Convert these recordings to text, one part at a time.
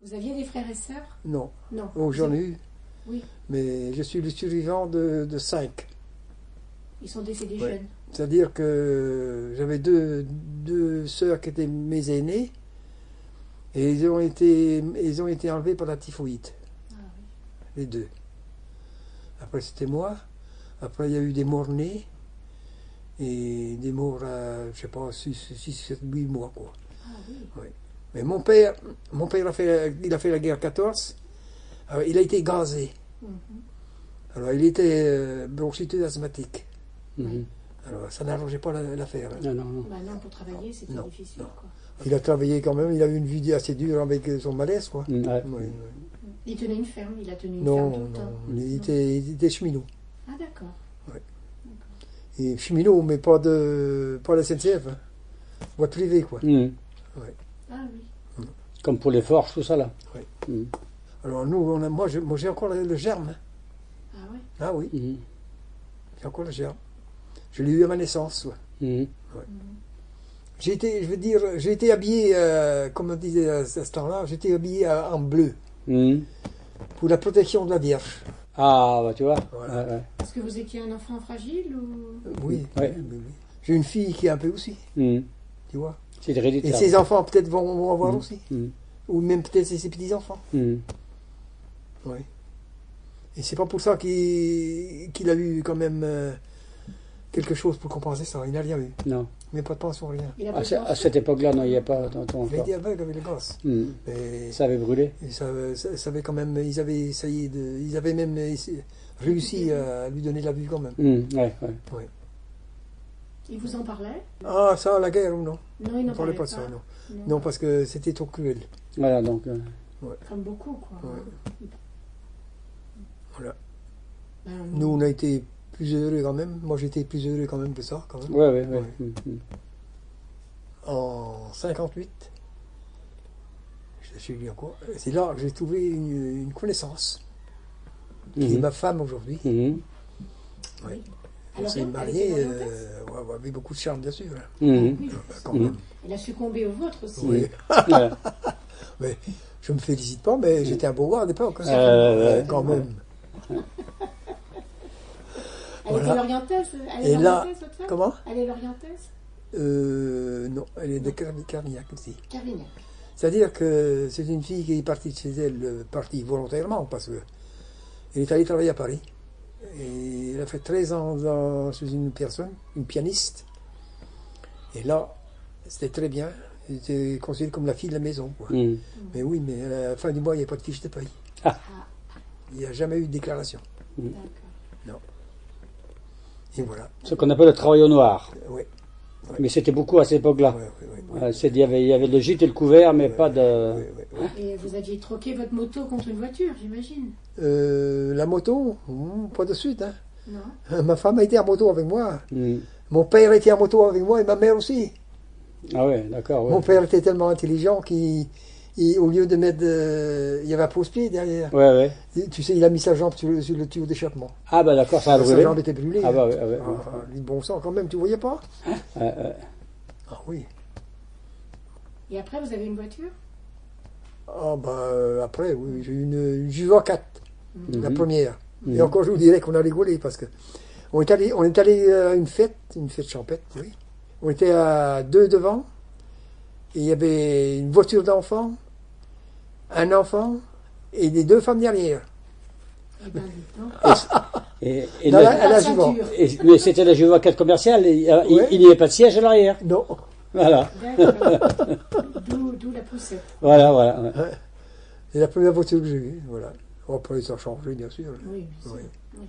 Vous aviez des frères et sœurs? Non. Non. Oh, j'en ai eu. Oui. Mais je suis le survivant de 5. Ils sont décédés Ouais. jeunes. C'est-à-dire que j'avais deux sœurs qui étaient mes aînées et ils ont été enlevés par la typhoïde, Ah oui. les deux. Après c'était moi. Après il y a eu des morts-nés et des morts à, je sais pas, 6, 7, 8 mois quoi. Ah oui. Oui. Mais mon père il a fait la guerre 14. Alors, il a été gazé. Mhm. Alors il était bronchiteux asthmatique. Oui. Alors ça n'arrangeait pas l'affaire. Hein. Non, non, non. Bah non, pour travailler, c'était Non, difficile. non. Quoi. Il a travaillé quand même, il a eu une vie assez dure avec son malaise, quoi. Ouais. Ouais, ouais. Il tenait une ferme, il a tenu une Non, ferme tout le non, temps. il était cheminot. Ah d'accord. Et cheminot, mais pas la SNCF, hein. Voie privée, quoi. Mhm. Ah oui. Comme pour les forges, tout ça là. Ouais. Mhm. Alors nous, moi j'ai encore le germe. Hein. Ah ouais. Ah oui, Mhm. j'ai encore le germe. Je l'ai eu à ma naissance, ouais. Mhm. J'ai été habillé, comme on disait à ce temps-là, j'étais habillé en bleu, Mhm. pour la protection de la Vierge. Ah, bah tu vois. Voilà. Ouais, ouais. Est-ce que vous étiez un enfant fragile ou... Oui, Ouais. oui, oui. J'ai une fille qui est un peu aussi, Mhm. tu vois. C'est Et héréditaire. ses enfants peut-être vont avoir Mhm. aussi. Mhm. Ou même peut-être ses petits-enfants. Mhm. Oui. Et c'est pas pour ça qu'il a eu quand même quelque chose pour compenser ça. Il n'a rien eu. Non. Mais pas de pension, rien. Il a À, pas de à cette époque-là, non, il n'y a pas tant Il a encore. été aveugle avec les gosses. Mhm. Mais Ça avait brûlé. ça avait quand même, ils avaient essayé ils avaient même réussi à lui donner la vue quand même. Mhm. Ouais, ouais. Ouais. Il vous en parlait? Ah, ça, la guerre ou non? Non, il n'en On parlait parlait pas de ça, non. Non. Non, parce que c'était trop cruel. Voilà, donc. Comme beaucoup, quoi. Ouais. Voilà. Ben, Nous, on a été plus heureux quand même. Moi, j'étais plus heureux quand même que ça, quand même. Ouais, ouais, ouais. Ouais. Mhm. En 58, je suis encore. C'est là que j'ai trouvé une connaissance, qui est Mhm. ma femme aujourd'hui. Mhm. Ouais. On Alors, s'est elle mariés, était orientesse ouais, avec beaucoup de charme, bien sûr. Hein. Mhm. Oui. Quand Mhm. même. Elle a succombé au vôtre aussi. Oui. Voilà. Mais je me félicite pas, mais j'étais un beau gars à l'époque. Hein. Ouais. Quand même. Elle Voilà. était l'orientaise? Elle est Et là, l'orientaise, votre femme? comment Elle est l'orientaise? Non, elle est de Carignac aussi. Carignac. C'est-à-dire que c'est une fille qui est partie de chez elle, partie volontairement, parce que elle est allée travailler à Paris. Et elle a fait 13 ans chez une personne, une pianiste. Et là, c'était très bien. Elle était considérée comme la fille de la maison, quoi. Mhm. Mais oui, mais à la fin du mois, il n'y a pas de fiche de paye. Ah, Il n'y a jamais eu de déclaration. d'accord. Et voilà. Ce qu'on appelle le travail au noir. Oui. Mais c'était beaucoup à cette époque-là. Ouais. Il y avait le gîte et le couvert, mais pas de. Ouais. Et vous aviez troqué votre moto contre une voiture, j'imagine? La moto, pas de suite. Hein. Non? Ma femme a été en moto avec moi. Mhm. Mon père était en moto avec moi et ma mère aussi. Ah ouais, d'accord. Ouais. Mon père était tellement intelligent qu'au lieu de mettre... il y avait un pose-pied derrière. Ouais, ouais. Tu sais, il a mis sa jambe sur le tuyau d'échappement. Ah bah d'accord, ça a Sa brûlé. jambe était brûlée. Ah bah ouais, ouais. Du bon sang quand même, tu voyais pas? Ouais. Ah oui. Et après, vous avez une voiture? Ah bah après, oui, j'ai eu une Juva 4, la Mhm. première. Mhm. Et encore, je vous dirais qu'on a rigolé parce que on est allé à une fête champêtre, oui. On était à 2 devant, et il y avait une voiture d'enfant, un enfant, et les 2 femmes derrière. Eh ben, dites donc. Et Dans la- à la La Juva. ceinture. mais c'était la Juva 4 commerciale, Ouais. il n'y avait pas de siège à l'arrière. Non. Voilà, D'accord. D'où la poussette. voilà, voilà. ouais. C'est la première voiture que j'ai eue, voilà. Après, ça a changé, bien sûr. Oui, bien sûr. Oui. Oui.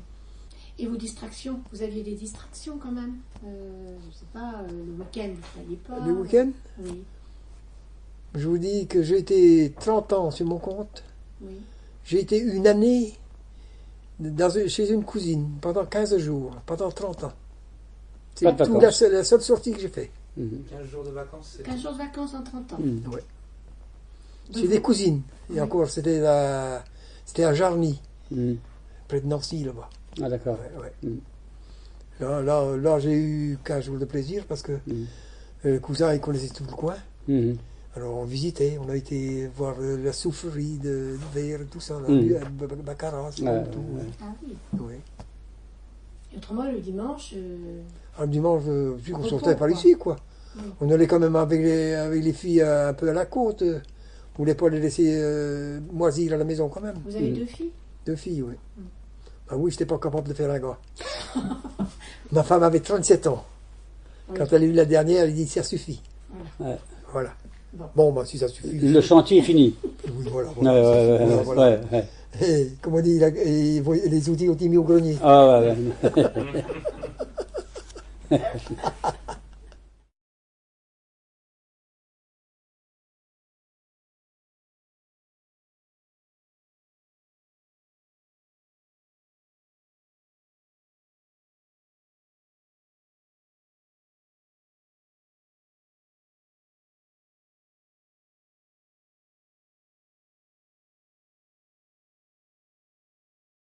Et vos distractions? Vous aviez des distractions quand même? Je sais pas, le week-end, vous ne travaillez pas? Le week-end, Oui, je vous dis que j'ai été 30 ans sur mon compte. oui. J'ai été une année chez une cousine, pendant 15 jours, pendant 30 ans. C'est Pas de tout vacances. la seule sortie que j'ai fait. Mhm. 15 jours de vacances, c'est 15 jours de vacances en 30 ans. Mhm. Ouais. Donc Chez des vous- cousines. Et Oui. encore, c'était à Jarny, Mhm. près de Nancy, là-bas. Ah d'accord. Ouais. Mhm. Là, j'ai eu 15 jours de plaisir parce que Mhm. le cousin, il connaissait tout le coin. Mhm. Alors on visitait, on a été voir la soufflerie de verre, tout ça, Baccarat, tout. Ouais. Ah oui. Oui. Et autrement, le dimanche, Alors, dimanche, vu qu'on Repos, sortait par quoi. ici, quoi. Oui. On allait quand même avec les filles un peu à la côte. On voulait pas les laisser moisir à la maison quand même. vous avez 2 filles? 2 filles, oui. Ah oui, j'étais pas capable de faire un gars. Ma femme avait 37 ans. Oui. Quand elle a eu la dernière, elle dit ça suffit. Ouais. Voilà. Bon. Bon, bah, si ça suffit. Le chantier est fini. Oui, voilà. Ouais, voilà. ouais, Voilà, ouais, voilà. ouais, ouais. Et, comme on dit, les outils ont été mis au grenier. Ah, ouais, ouais.